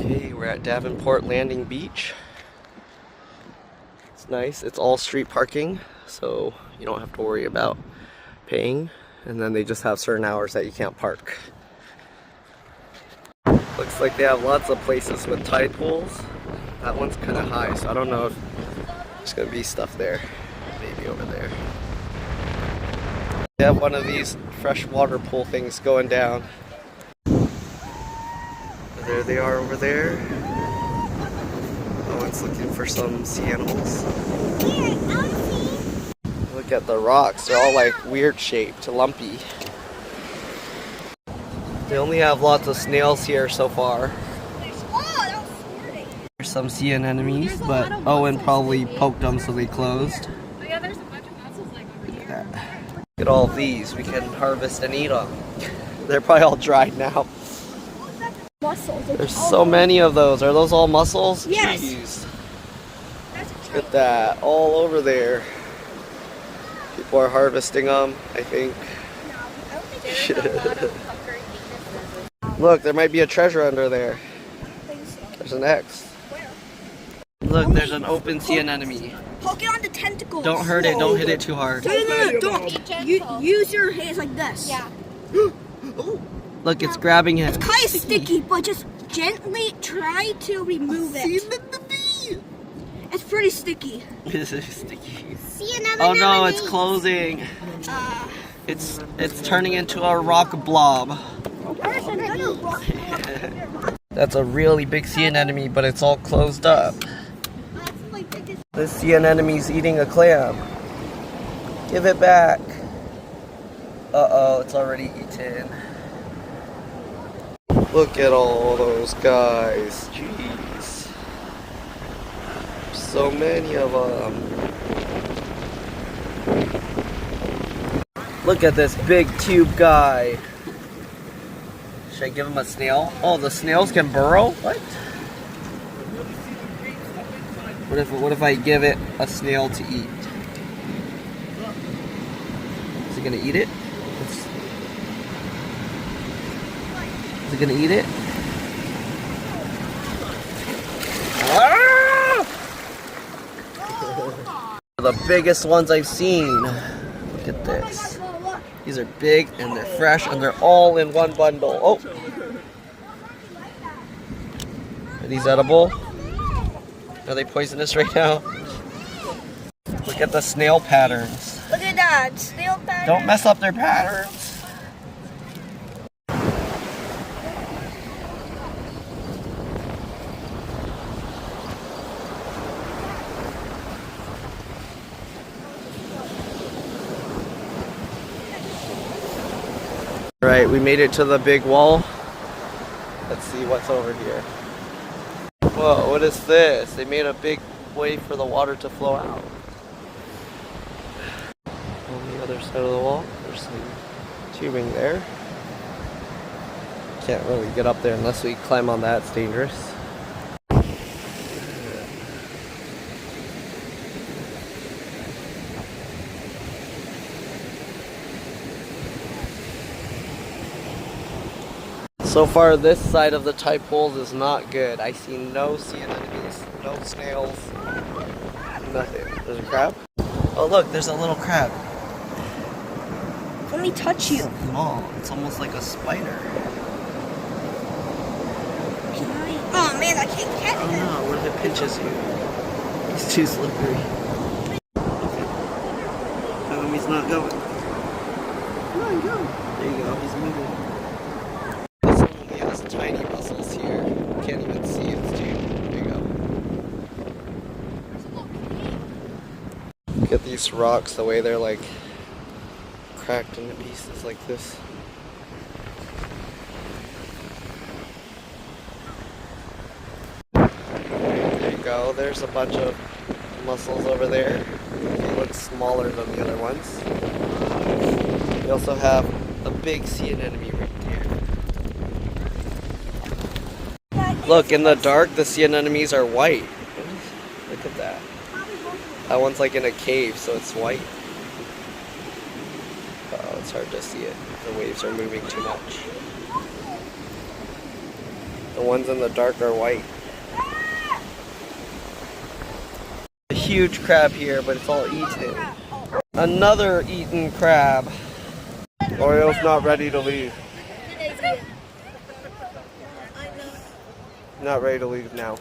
Okay, we're at Davenport Landing Beach. It's nice. It's all street parking, so you don't have to worry about paying. And then they just have certain hours that you can't park. Looks like they have lots of places with tide pools. That one's kind of high, so I don't know if there's going to be stuff there. Maybe over there. They have one of these freshwater pool things going down. There they are over there. Oh, it's looking for some sea animals. Look at the rocks. They're all like weird shaped, lumpy. They only have lots of snails here so far. There's some sea anemones, but Owen probably poked them so they closed. Yeah, there's a bunch of mussels like over here. Look at all of these. We can harvest and eat them. They're probably all dried now. Mussels. There's so many of those. Are those all mussels? Yes. Jeez. Look at that. All over there. People are harvesting them, I think. Look, there might be a treasure under there. There's an X. Look, there's an open sea anemone. Poke it on the tentacles. Don't hurt it. Don't hit it too hard. No, don't. Use your hands like this. Yeah. Look, it's grabbing him. It's kind of sticky, but just gently try to remove it. It's pretty sticky. This is sticky. See another Oh no, it's closing. It's turning into a rock blob. That's a really big sea anemone, but it's all closed up. This sea anemone's eating a clam. Give it back. Uh-oh, it's already eaten. Look at all those guys. Jeez. So many of them. Look at this big tube guy. Should I give him a snail? Oh, the snails can burrow? What? What if I give it a snail to eat? Is it gonna eat it? Is it gonna eat it? Ah! The biggest ones I've seen. Look at this. These are big and they're fresh and they're all in one bundle. Oh! Are these edible? Are they poisonous right now? Look at the snail patterns. Look at that. Snail pattern. Don't mess up their patterns. Right, we made it to the big wall. Let's see what's over here. Whoa, what is this? They made a big way for the water to flow out. On the other side of the wall, there's some tubing there. Can't really get up there unless we climb on that, it's dangerous. So far, this side of the tide pools is not good. I see no sea anemones, no snails, nothing. There's a crab? Oh look, there's a little crab. Let me touch you. Small. It's almost like a spider. Oh man, I can't catch Oh it. no, what if it pinches you? He's too slippery. Okay. He's not going. Come on, go. There you go, he's moving. Tiny mussels here. Can't even see it. It's too big up. Look at these rocks, the way they're like cracked into pieces like this. There you go. There's a bunch of mussels over there. They look smaller than the other ones. We also have a big sea anemone right there. Look, in the dark, the sea anemones are white. Look at that. That one's like in a cave, so it's white. Oh, it's hard to see it. The waves are moving too much. The ones in the dark are white. A huge crab here, but it's all eaten. Another eaten crab. Oreo's not ready to leave. Not ready to leave now.